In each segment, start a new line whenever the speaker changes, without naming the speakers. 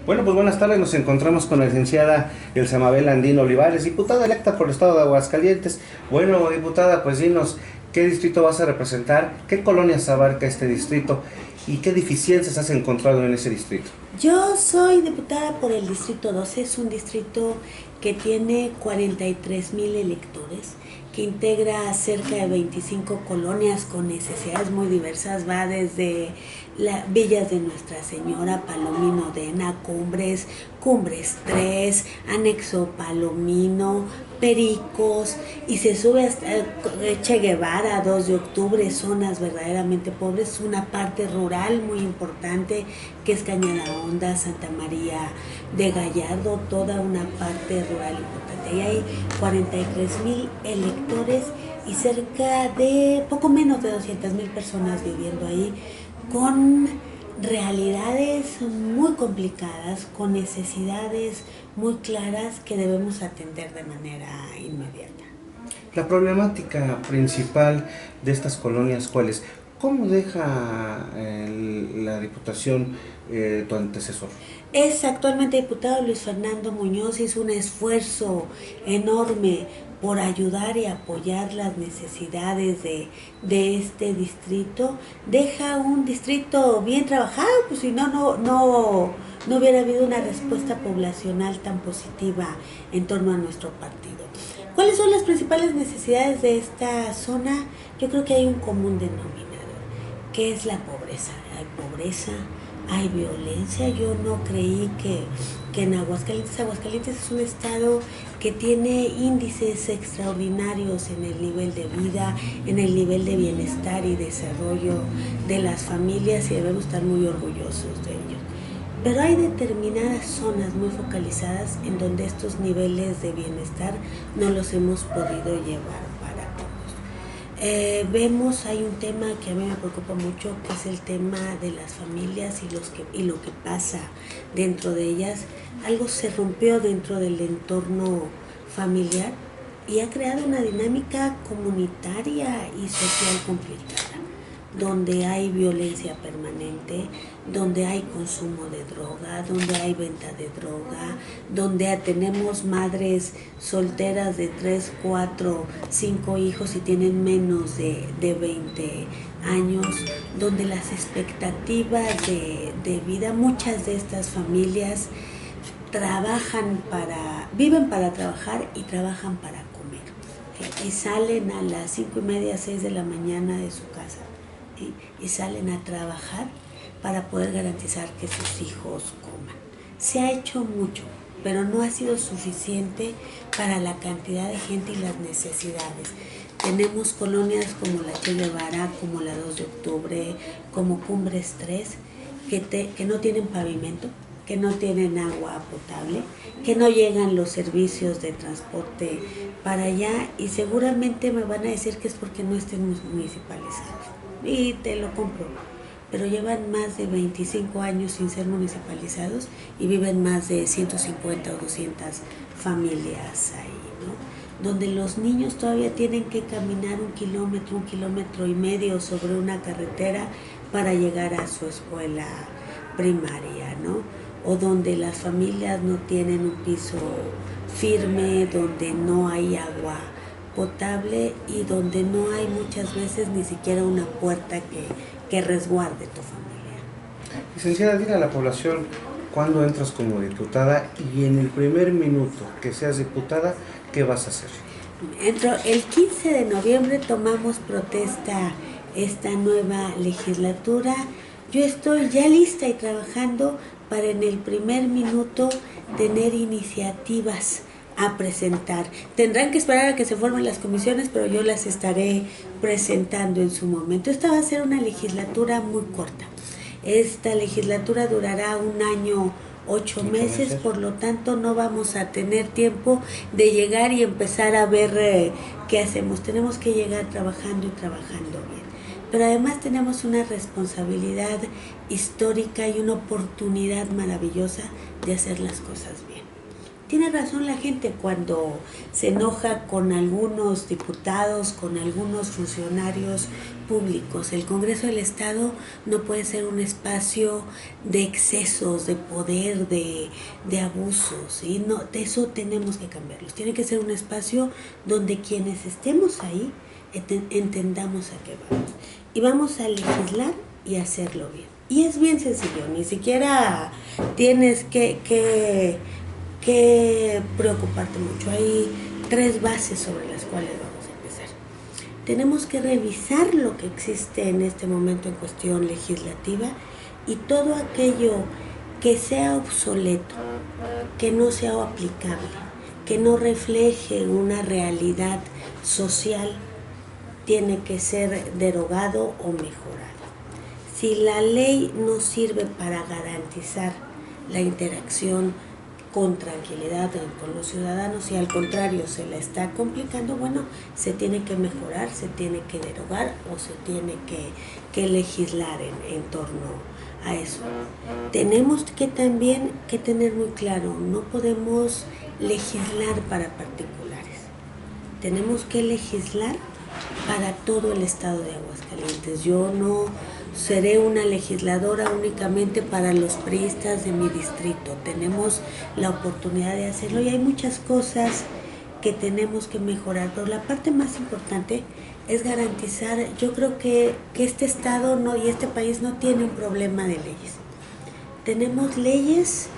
Bueno, pues buenas tardes, nos encontramos con la licenciada Elsa Mabel Andino Olivares, diputada electa por el estado de Aguascalientes. Bueno, diputada, pues dinos, ¿qué distrito vas a representar? ¿Qué colonias abarca este distrito? ¿Y qué deficiencias has encontrado en ese distrito?
Yo soy diputada por el Distrito 12, es un distrito que tiene 43,000 electores, que integra cerca de 25 colonias con necesidades muy diversas, va desde Villas de Nuestra Señora, Palomino Dena, Cumbres 3, Anexo Palomino, Pericos, y se sube hasta Che Guevara, 2 de octubre, zonas verdaderamente pobres, una parte rural muy importante que es Cañada Honda, Santa María de Gallardo, toda una parte rural importante. Y hay 43,000 electores y cerca de poco menos de 200,000 personas viviendo ahí, con realidades muy complicadas, con necesidades muy claras que debemos atender de manera inmediata.
La problemática principal de estas colonias, ¿cuál es? ¿Cómo deja la diputación tu antecesor?
Es actualmente diputado Luis Fernando Muñoz, hizo un esfuerzo enorme por ayudar y apoyar las necesidades de este distrito. Deja un distrito bien trabajado, pues si no hubiera habido una respuesta poblacional tan positiva en torno a nuestro partido. ¿Cuáles son las principales necesidades de esta zona? Yo creo que hay un común denominador, que es la pobreza. Hay pobreza, hay violencia. Yo no creí que en Aguascalientes es un estado que tiene índices extraordinarios en el nivel de vida, en el nivel de bienestar y desarrollo de las familias, y debemos estar muy orgullosos de ellos. Pero hay determinadas zonas muy focalizadas en donde estos niveles de bienestar no los hemos podido llevar para todos. Vemos, hay un tema que a mí me preocupa mucho, que es el tema de las familias y lo que pasa dentro de ellas. Algo se rompió dentro del entorno familiar y ha creado una dinámica comunitaria y social complicada, donde hay violencia permanente, donde hay consumo de droga, donde hay venta de droga, donde tenemos madres solteras de 3, 4, 5 hijos y tienen menos de 20 años, donde las expectativas de vida, muchas de estas familias viven para trabajar y trabajan para comer. Y salen a las 5:30, 6 de la mañana de su casa y salen a trabajar para poder garantizar que sus hijos coman. Se ha hecho mucho, pero no ha sido suficiente para la cantidad de gente y las necesidades. Tenemos colonias como la Che Guevara, como la 2 de octubre, como Cumbres 3, que no tienen pavimento, que no tienen agua potable, que no llegan los servicios de transporte para allá, y seguramente me van a decir que es porque no estén municipalizados. Y te lo compro, pero llevan más de 25 años sin ser municipalizados y viven más de 150 o 200 familias ahí, ¿no? Donde los niños todavía tienen que caminar 1,5 kilómetros sobre una carretera para llegar a su escuela primaria, ¿no? O donde las familias no tienen un piso firme, donde no hay agua potable y donde no hay muchas veces ni siquiera una puerta que resguarde tu familia.
Licenciada, dile a la población cuándo entras como diputada y en el primer minuto que seas diputada, ¿qué vas a hacer?
El 15 de noviembre tomamos protesta esta nueva legislatura. Yo estoy ya lista y trabajando para en el primer minuto tener iniciativas a presentar. Tendrán que esperar a que se formen las comisiones, pero yo las estaré presentando en su momento. Esta va a ser una legislatura muy corta. Esta legislatura durará 1 año, 8 meses, por lo tanto no vamos a tener tiempo de llegar y empezar a ver qué hacemos. Tenemos que llegar trabajando y trabajando bien. Pero además tenemos una responsabilidad histórica y una oportunidad maravillosa de hacer las cosas bien. Tiene razón la gente cuando se enoja con algunos diputados, con algunos funcionarios públicos. El Congreso del Estado no puede ser un espacio de excesos, de poder, de abusos. Y no, de eso tenemos que cambiarlos. Tiene que ser un espacio donde quienes estemos ahí entendamos a qué vamos. Y vamos a legislar y hacerlo bien. Y es bien sencillo, ni siquiera tienes que preocuparte mucho. Hay 3 bases sobre las cuales vamos a empezar. Tenemos que revisar lo que existe en este momento en cuestión legislativa y todo aquello que sea obsoleto, que no sea aplicable, que no refleje una realidad social, tiene que ser derogado o mejorado. Si la ley no sirve para garantizar la interacción con tranquilidad con los ciudadanos y al contrario se la está complicando, bueno, se tiene que mejorar, se tiene que derogar o se tiene que legislar en torno a eso. Tenemos que también que tener muy claro, no podemos legislar para particulares, tenemos que legislar para todo el estado de Aguascalientes. Yo no seré una legisladora únicamente para los priistas de mi distrito. Tenemos la oportunidad de hacerlo y hay muchas cosas que tenemos que mejorar, pero la parte más importante es garantizar, yo creo que este estado no, y este país no tiene un problema de leyes. Tenemos leyes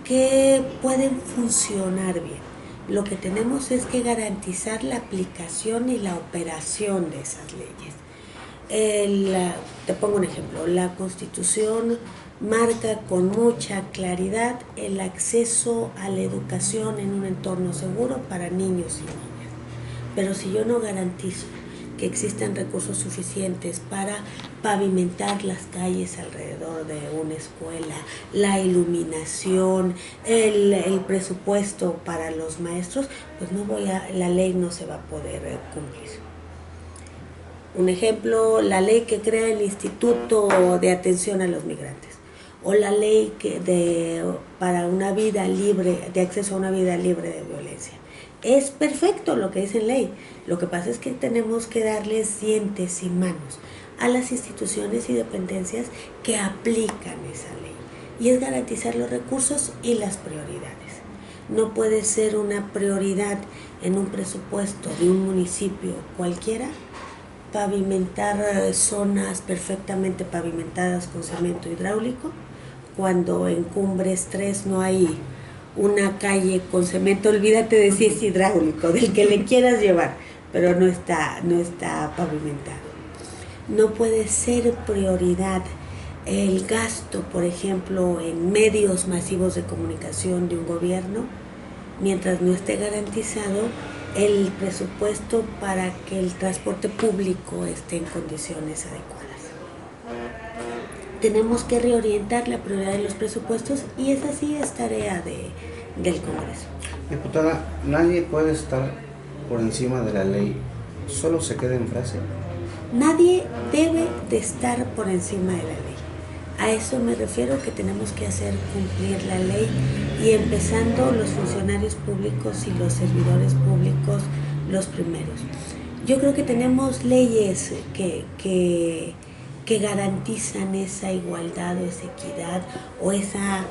que pueden funcionar bien. Lo que tenemos es que garantizar la aplicación y la operación de esas leyes. Te pongo un ejemplo, la Constitución marca con mucha claridad el acceso a la educación en un entorno seguro para niños y niñas. Pero si yo no garantizo que existan recursos suficientes para pavimentar las calles alrededor de una escuela, la iluminación, el presupuesto para los maestros, pues la ley no se va a poder cumplir. Un ejemplo, la ley que crea el Instituto de Atención a los Migrantes o la ley para una vida libre, de acceso a una vida libre de violencia. Es perfecto lo que dice en ley. Lo que pasa es que tenemos que darles dientes y manos a las instituciones y dependencias que aplican esa ley. Y es garantizar los recursos y las prioridades. No puede ser una prioridad en un presupuesto de un municipio cualquiera pavimentar zonas perfectamente pavimentadas con cemento hidráulico cuando en Cumbres 3 no hay una calle con cemento, olvídate de si es hidráulico, del que le quieras llevar, pero no está pavimentado. No puede ser prioridad el gasto, por ejemplo, en medios masivos de comunicación de un gobierno, mientras no esté garantizado el presupuesto para que el transporte público esté en condiciones adecuadas. Tenemos que reorientar la prioridad de los presupuestos y esa sí es tarea del Congreso.
Diputada, nadie puede estar por encima de la ley, solo se queda en frase.
Nadie debe de estar por encima de la ley. A eso me refiero, que tenemos que hacer cumplir la ley y empezando los funcionarios públicos y los servidores públicos los primeros. Yo creo que tenemos leyes que garantizan esa igualdad o esa equidad o esa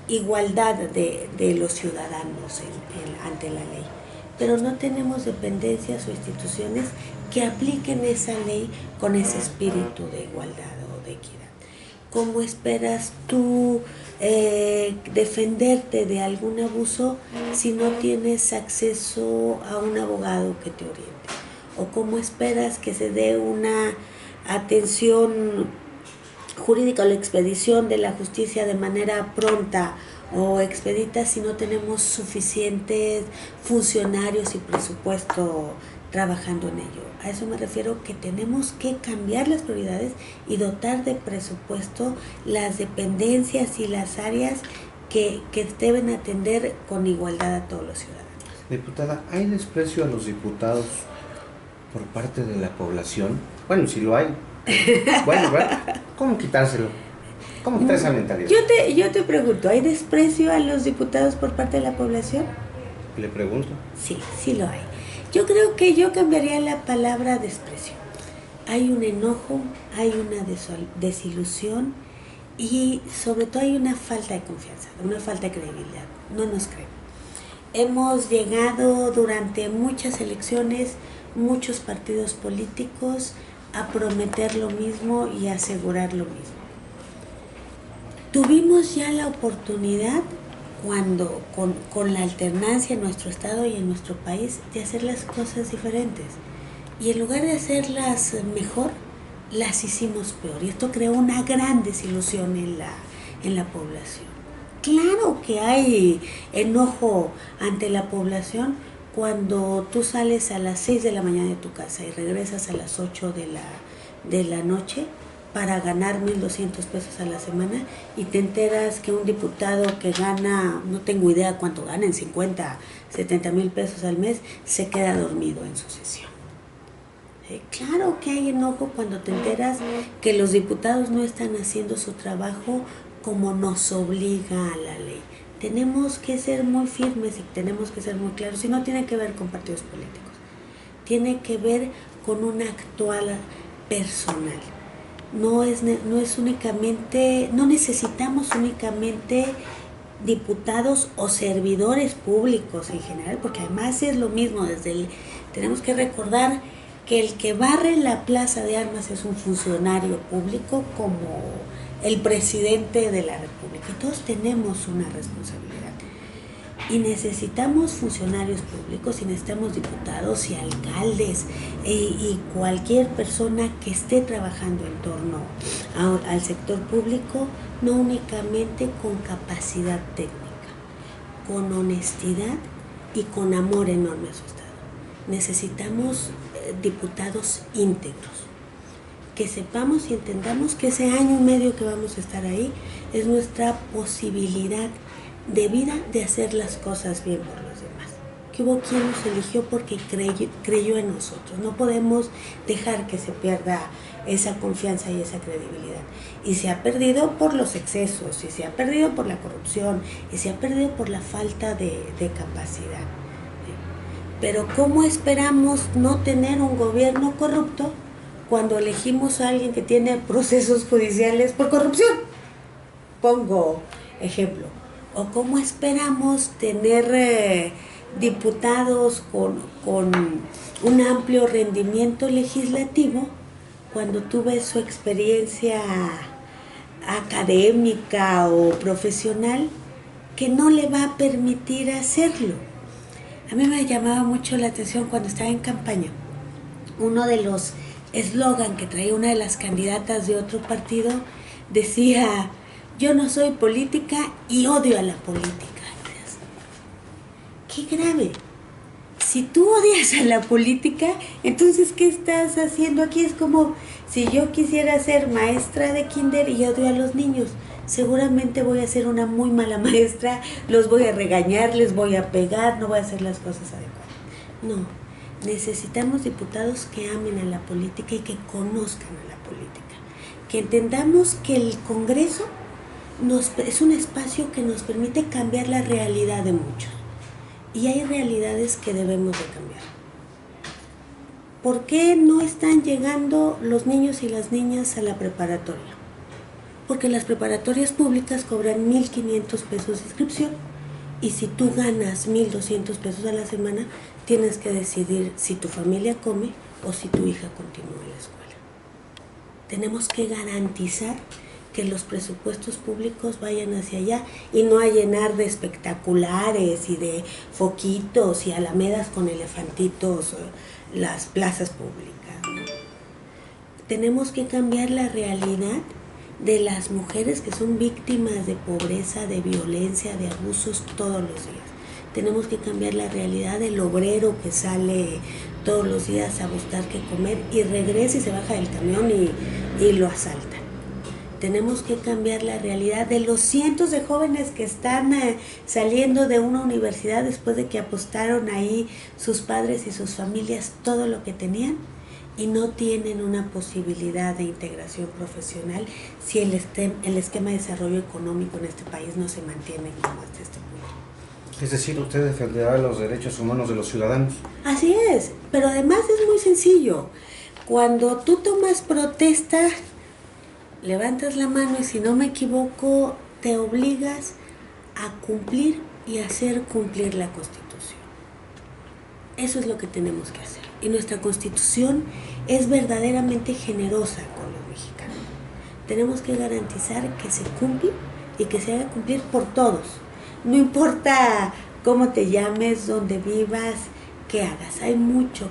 igualdad de los ciudadanos ante la ley. Pero no tenemos dependencias o instituciones que apliquen esa ley con ese espíritu de igualdad o de equidad. ¿Cómo esperas tú defenderte de algún abuso si no tienes acceso a un abogado que te oriente? ¿O cómo esperas que se dé una atención jurídica o la expedición de la justicia de manera pronta o expedita si no tenemos suficientes funcionarios y presupuesto trabajando en ello? A eso me refiero, que tenemos que cambiar las prioridades y dotar de presupuesto las dependencias y las áreas que deben atender con igualdad a todos los ciudadanos.
Diputada, ¿hay desprecio a los diputados por parte de la población? Bueno, si lo hay. Bueno, ¿cómo quitárselo? ¿Cómo está esa mentalidad?
Yo te pregunto, ¿hay desprecio a los diputados por parte de la población?
Le pregunto.
Sí, sí lo hay. Yo creo que yo cambiaría la palabra desprecio. Hay un enojo, hay una desilusión y sobre todo hay una falta de confianza, una falta de credibilidad. No nos creen. Hemos llegado durante muchas elecciones, muchos partidos políticos, a prometer lo mismo y a asegurar lo mismo. Tuvimos ya la oportunidad, cuando con la alternancia en nuestro estado y en nuestro país, de hacer las cosas diferentes. Y en lugar de hacerlas mejor, las hicimos peor. Y esto creó una gran desilusión en la población. Claro que hay enojo ante la población cuando tú sales a las 6 de la mañana de tu casa y regresas a las 8 de la noche para ganar 1,200 pesos a la semana y te enteras que un diputado que gana, no tengo idea cuánto gana, en 50, 70 mil pesos al mes, se queda dormido en su sesión. Claro que hay enojo cuando te enteras que los diputados no están haciendo su trabajo como nos obliga a la ley. Tenemos que ser muy firmes y tenemos que ser muy claros. Y no tiene que ver con partidos políticos, tiene que ver con un actual personal. No es únicamente, no necesitamos únicamente diputados o servidores públicos en general, porque además es lo mismo. Tenemos que recordar que el que barre la plaza de armas es un funcionario público como el presidente de la República. Y todos tenemos una responsabilidad. Y necesitamos funcionarios públicos, y necesitamos diputados y alcaldes y cualquier persona que esté trabajando en torno al sector público, no únicamente con capacidad técnica, con honestidad y con amor enorme a su estado. Necesitamos diputados íntegros, que sepamos y entendamos que ese año y medio que vamos a estar ahí es nuestra posibilidad de vida de hacer las cosas bien por los demás. Que hubo quien nos eligió porque creyó en nosotros. No podemos dejar que se pierda esa confianza y esa credibilidad. Y se ha perdido por los excesos, y se ha perdido por la corrupción, y se ha perdido por la falta de capacidad. Pero ¿cómo esperamos no tener un gobierno corrupto cuando elegimos a alguien que tiene procesos judiciales por corrupción? Pongo ejemplo. ¿O cómo esperamos tener diputados con un amplio rendimiento legislativo cuando tú ves su experiencia académica o profesional que no le va a permitir hacerlo? A mí me llamaba mucho la atención cuando estaba en campaña. Uno de los eslogan que traía una de las candidatas de otro partido decía: yo no soy política y odio a la política. ¡Qué grave! Si tú odias a la política, entonces ¿qué estás haciendo aquí? Es como si yo quisiera ser maestra de kinder y odio a los niños. Seguramente voy a ser una muy mala maestra, los voy a regañar, les voy a pegar, no voy a hacer las cosas adecuadas. No, necesitamos diputados que amen a la política y que conozcan a la política. Que entendamos que el Congreso es un espacio que nos permite cambiar la realidad de muchos. Y hay realidades que debemos de cambiar. ¿Por qué no están llegando los niños y las niñas a la preparatoria? Porque las preparatorias públicas cobran 1,500 pesos de inscripción. Y si tú ganas 1,200 pesos a la semana, tienes que decidir si tu familia come o si tu hija continúa en la escuela. Tenemos que garantizar que los presupuestos públicos vayan hacia allá y no a llenar de espectaculares y de foquitos y alamedas con elefantitos las plazas públicas, ¿no? Tenemos que cambiar la realidad de las mujeres que son víctimas de pobreza, de violencia, de abusos todos los días. Tenemos que cambiar la realidad del obrero que sale todos los días a buscar qué comer y regresa y se baja del camión y lo asaltan. Tenemos que cambiar la realidad de los cientos de jóvenes que están saliendo de una universidad después de que apostaron ahí sus padres y sus familias todo lo que tenían y no tienen una posibilidad de integración profesional si el esquema de desarrollo económico en este país no se mantiene como hasta este punto.
Es decir, usted defenderá los derechos humanos de los ciudadanos.
Así es, pero además es muy sencillo. Cuando tú tomas protesta, levantas la mano y si no me equivoco, te obligas a cumplir y hacer cumplir la Constitución. Eso es lo que tenemos que hacer. Y nuestra Constitución es verdaderamente generosa con los mexicanos. Tenemos que garantizar que se cumple y que se haga cumplir por todos. No importa cómo te llames, dónde vivas, qué hagas. Hay mucho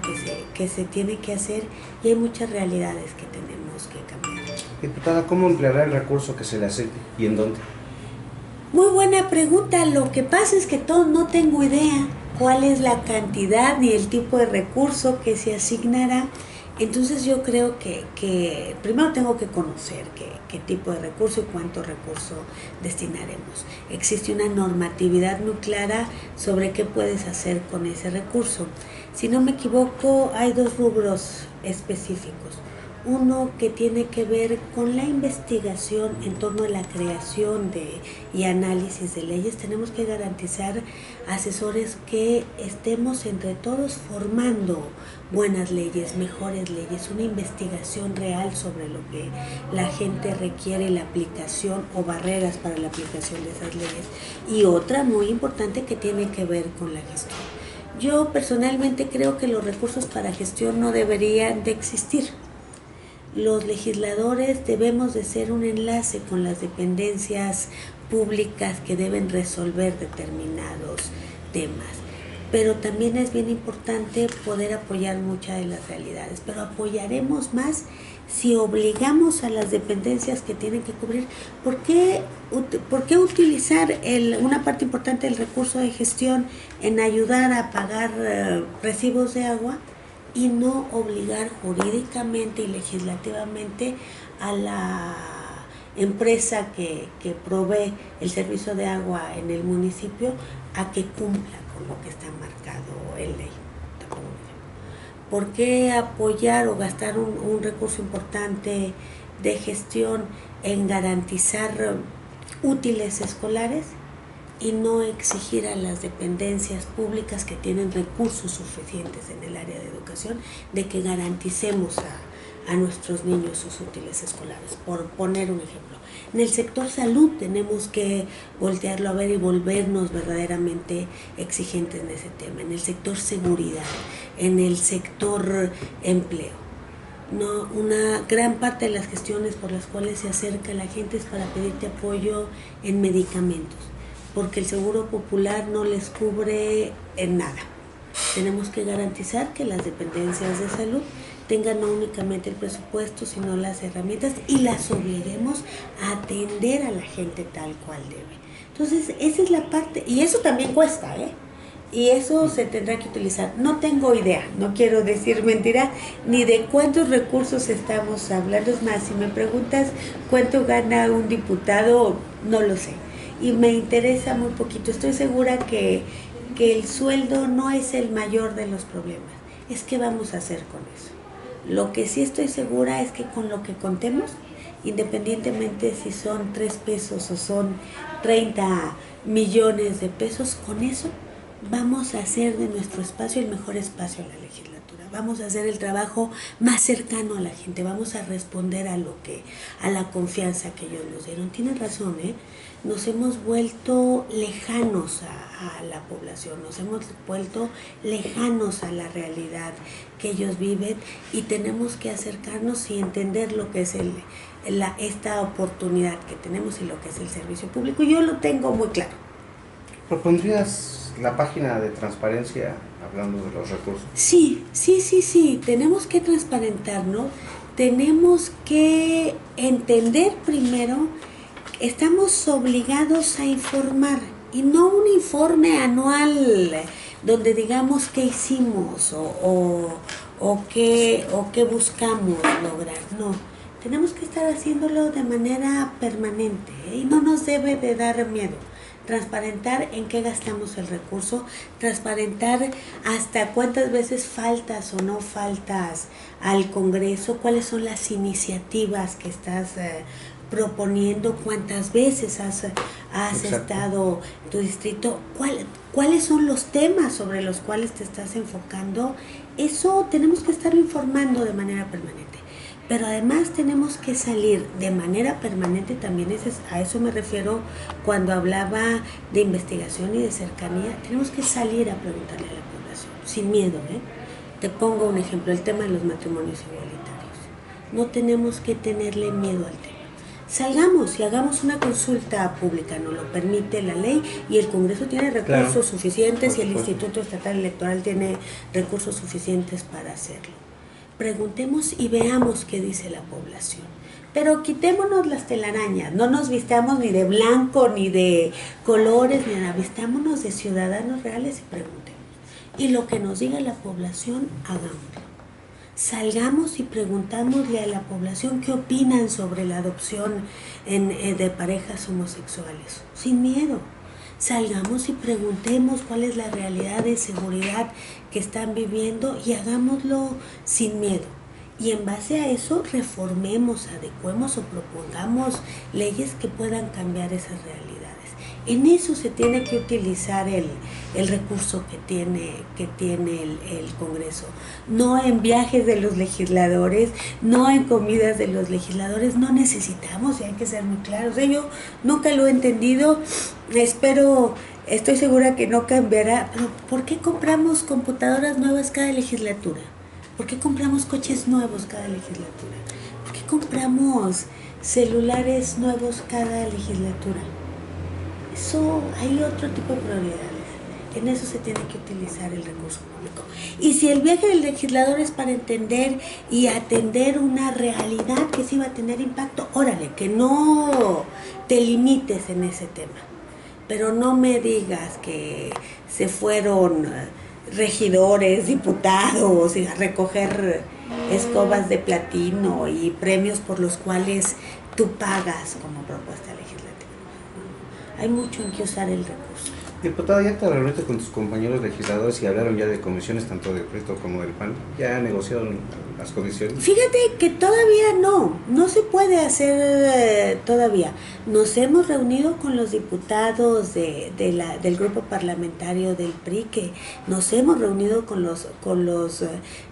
que se tiene que hacer y hay muchas realidades que tenemos que cambiar.
Diputada, ¿cómo empleará el recurso que se le asigne y en dónde?
Muy buena pregunta. Lo que pasa es que no tengo idea cuál es la cantidad ni el tipo de recurso que se asignará. Entonces yo creo que primero tengo que conocer qué tipo de recurso y cuánto recurso destinaremos. Existe una normatividad muy clara sobre qué puedes hacer con ese recurso. Si no me equivoco, hay 2 rubros específicos. Uno que tiene que ver con la investigación en torno a la creación y análisis de leyes. Tenemos que garantizar asesores que estemos entre todos formando buenas leyes, mejores leyes, una investigación real sobre lo que la gente requiere, la aplicación o barreras para la aplicación de esas leyes. Y otra muy importante que tiene que ver con la gestión. Yo personalmente creo que los recursos para gestión no deberían de existir. Los legisladores debemos de ser un enlace con las dependencias públicas que deben resolver determinados temas. Pero también es bien importante poder apoyar muchas de las realidades. Pero apoyaremos más si obligamos a las dependencias que tienen que cubrir. ¿Por qué utilizar una parte importante del recurso de gestión en ayudar a pagar recibos de agua y no obligar jurídicamente y legislativamente a la empresa que provee el servicio de agua en el municipio a que cumpla con lo que está marcado en ley? ¿Por qué apoyar o gastar un recurso importante de gestión en garantizar útiles escolares y no exigir a las dependencias públicas que tienen recursos suficientes en el área de educación de que garanticemos a nuestros niños sus útiles escolares? Por poner un ejemplo. En el sector salud tenemos que voltearlo a ver y volvernos verdaderamente exigentes en ese tema. En el sector seguridad, en el sector empleo. No, una gran parte de las gestiones por las cuales se acerca la gente es para pedirte apoyo en medicamentos, porque el Seguro Popular no les cubre en nada. Tenemos que garantizar que las dependencias de salud tengan no únicamente el presupuesto, sino las herramientas y las obliguemos a atender a la gente tal cual debe. Entonces, esa es la parte, y eso también cuesta, y eso se tendrá que utilizar. No tengo idea, no quiero decir mentira, ni de cuántos recursos estamos hablando. Es más, si me preguntas cuánto gana un diputado, no lo sé. Y me interesa muy poquito. Estoy segura que el sueldo no es el mayor de los problemas. Es qué vamos a hacer con eso. Lo que sí estoy segura es que con lo que contemos, independientemente si son 3 pesos o son 30 millones de pesos, con eso vamos a hacer de nuestro espacio el mejor espacio en la legislatura. Vamos a hacer el trabajo más cercano a la gente. Vamos a responder a la confianza que ellos nos dieron. Tienen razón, nos hemos vuelto lejanos a la población, nos hemos vuelto lejanos a la realidad que ellos viven y tenemos que acercarnos y entender lo que es esta oportunidad que tenemos y lo que es el servicio público. Yo lo tengo muy claro.
¿Propondrías la página de transparencia hablando de los recursos?
Sí, tenemos que transparentarnos, tenemos que entender primero. Estamos obligados a informar y no un informe anual donde digamos qué hicimos o qué buscamos lograr. No, tenemos que estar haciéndolo de manera permanente y no nos debe de dar miedo. transparentar en qué gastamos el recurso, transparentar hasta cuántas veces faltas o no faltas al Congreso, cuáles son las iniciativas que estás proponiendo, cuántas veces has estado en tu distrito, cuáles son los temas sobre los cuales te estás enfocando. Eso tenemos que estarlo informando de manera permanente. Pero además tenemos que salir de manera permanente, también a eso me refiero cuando hablaba de investigación y de cercanía, tenemos que salir a preguntarle a la población, sin miedo. Te pongo un ejemplo, el tema de los matrimonios igualitarios. No tenemos que tenerle miedo al tema. Salgamos y hagamos una consulta pública, nos lo permite la ley y el Congreso tiene recursos suficientes y el Instituto Estatal Electoral tiene recursos suficientes para hacerlo. Preguntemos y veamos qué dice la población. Pero quitémonos las telarañas, no nos vistamos ni de blanco, ni de colores, ni nada, vistámonos de ciudadanos reales y preguntemos. Y lo que nos diga la población, hagámoslo. Salgamos y preguntámosle a la población qué opinan sobre la adopción de parejas homosexuales, sin miedo. Salgamos y preguntemos cuál es la realidad de seguridad que están viviendo y hagámoslo sin miedo. Y en base a eso reformemos, adecuemos o propongamos leyes que puedan cambiar esas realidades. En eso se tiene que utilizar el recurso que tiene el Congreso. No en viajes de los legisladores, no en comidas de los legisladores, no necesitamos, y hay que ser muy claros. Yo nunca lo he entendido, estoy segura que no cambiará, pero ¿por qué compramos computadoras nuevas cada legislatura? ¿Por qué compramos coches nuevos cada legislatura? ¿Por qué compramos celulares nuevos cada legislatura? Eso, hay otro tipo de prioridades. En eso se tiene que utilizar el recurso público. Y si el viaje del legislador es para entender y atender una realidad que sí va a tener impacto, órale, que no te limites en ese tema. Pero no me digas que se fueron regidores, diputados a recoger escobas de platino y premios por los cuales tú pagas como propuesta legislativa. Hay mucho en que usar el recurso.
Diputada, ¿ya te reuniste con tus compañeros legisladores y hablaron ya de comisiones tanto del PRI como del PAN? ¿Ya negociaron las comisiones?
Fíjate que todavía no se puede hacer todavía. Nos hemos reunido con los diputados del grupo parlamentario del PRI, que nos hemos reunido con los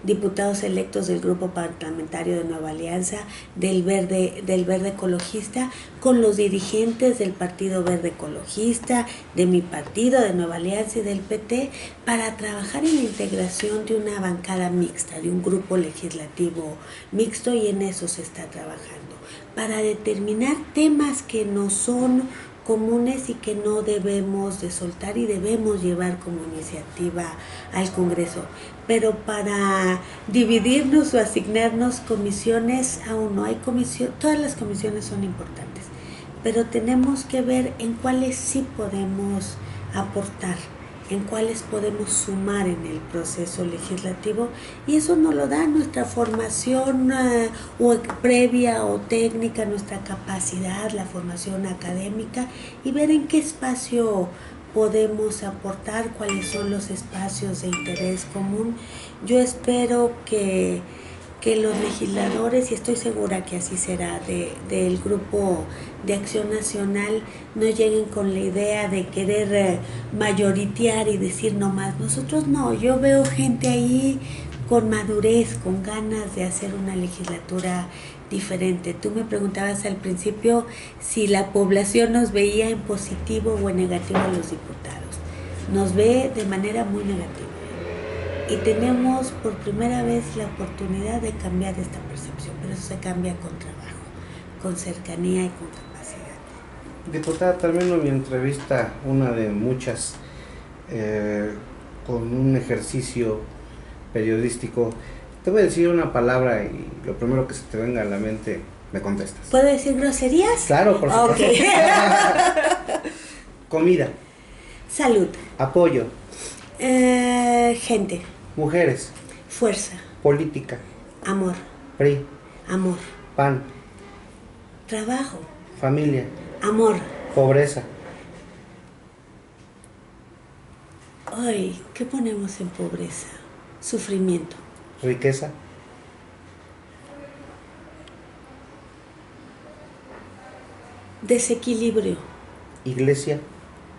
diputados electos del grupo parlamentario de Nueva Alianza, del Verde Ecologista, con los dirigentes del Partido Verde Ecologista, de mi partido, de Nueva Alianza y del PT, para trabajar en la integración de una bancada mixta, de un grupo legislativo mixto, y en eso se está trabajando, para determinar temas que no son comunes y que no debemos de soltar y debemos llevar como iniciativa al Congreso. Pero para dividirnos o asignarnos comisiones, aún no hay comisión. Todas las comisiones son importantes, pero tenemos que ver en cuáles sí podemos aportar, en cuáles podemos sumar en el proceso legislativo, y eso nos lo da nuestra formación previa o técnica, nuestra capacidad, la formación académica, y ver en qué espacio podemos aportar, cuáles son los espacios de interés común. Yo espero que los legisladores, y estoy segura que así será, del Grupo de Acción Nacional, no lleguen con la idea de querer mayoritear y decir no más. Nosotros no, yo veo gente ahí con madurez, con ganas de hacer una legislatura diferente. Tú me preguntabas al principio si la población nos veía en positivo o en negativo a los diputados. Nos ve de manera muy negativa. Y tenemos por primera vez la oportunidad de cambiar esta percepción, pero eso se cambia con trabajo, con cercanía y con capacidad.
Diputada, termino mi entrevista, una de muchas, con un ejercicio periodístico. Te voy a decir una palabra y lo primero que se te venga a la mente me contestas.
¿Puedo decir groserías?
Claro, por supuesto. Okay. Comida.
Salud.
Apoyo.
Gente.
Mujeres.
Fuerza.
Política.
Amor.
PRI.
Amor.
PAN.
Trabajo.
Familia.
Amor.
Pobreza.
Ay, ¿qué ponemos en pobreza? Sufrimiento.
Riqueza.
Desequilibrio.
Iglesia.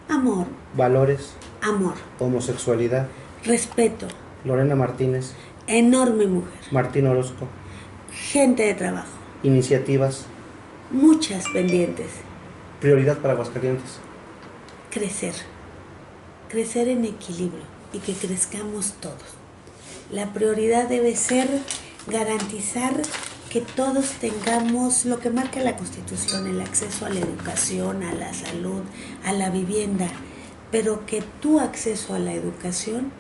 Amor.
Valores.
Amor.
Homosexualidad.
Respeto.
Lorena Martínez.
Enorme mujer.
Martín Orozco.
Gente de trabajo.
Iniciativas.
Muchas pendientes.
Prioridad para Aguascalientes.
Crecer. Crecer en equilibrio y que crezcamos todos. La prioridad debe ser garantizar que todos tengamos lo que marca la Constitución, el acceso a la educación, a la salud, a la vivienda, pero que tu acceso a la educación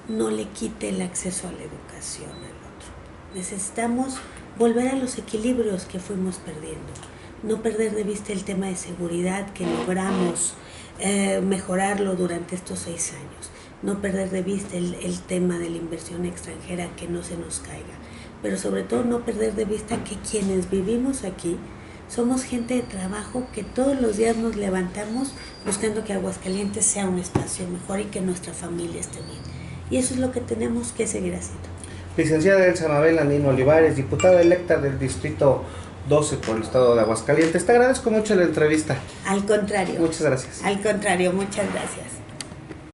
no le quite el acceso a la educación al otro. Necesitamos volver a los equilibrios que fuimos perdiendo, no perder de vista el tema de seguridad que logramos mejorarlo durante estos 6 años, no perder de vista el tema de la inversión extranjera, que no se nos caiga, pero sobre todo no perder de vista que quienes vivimos aquí somos gente de trabajo que todos los días nos levantamos buscando que Aguascalientes sea un espacio mejor y que nuestra familia esté bien. Y eso es lo que tenemos que seguir haciendo.
Licenciada Elsa Mabel Andino Olivares, diputada electa del Distrito 12 por el estado de Aguascalientes. Te agradezco mucho la entrevista.
Al contrario.
Muchas gracias.
Al contrario, muchas gracias.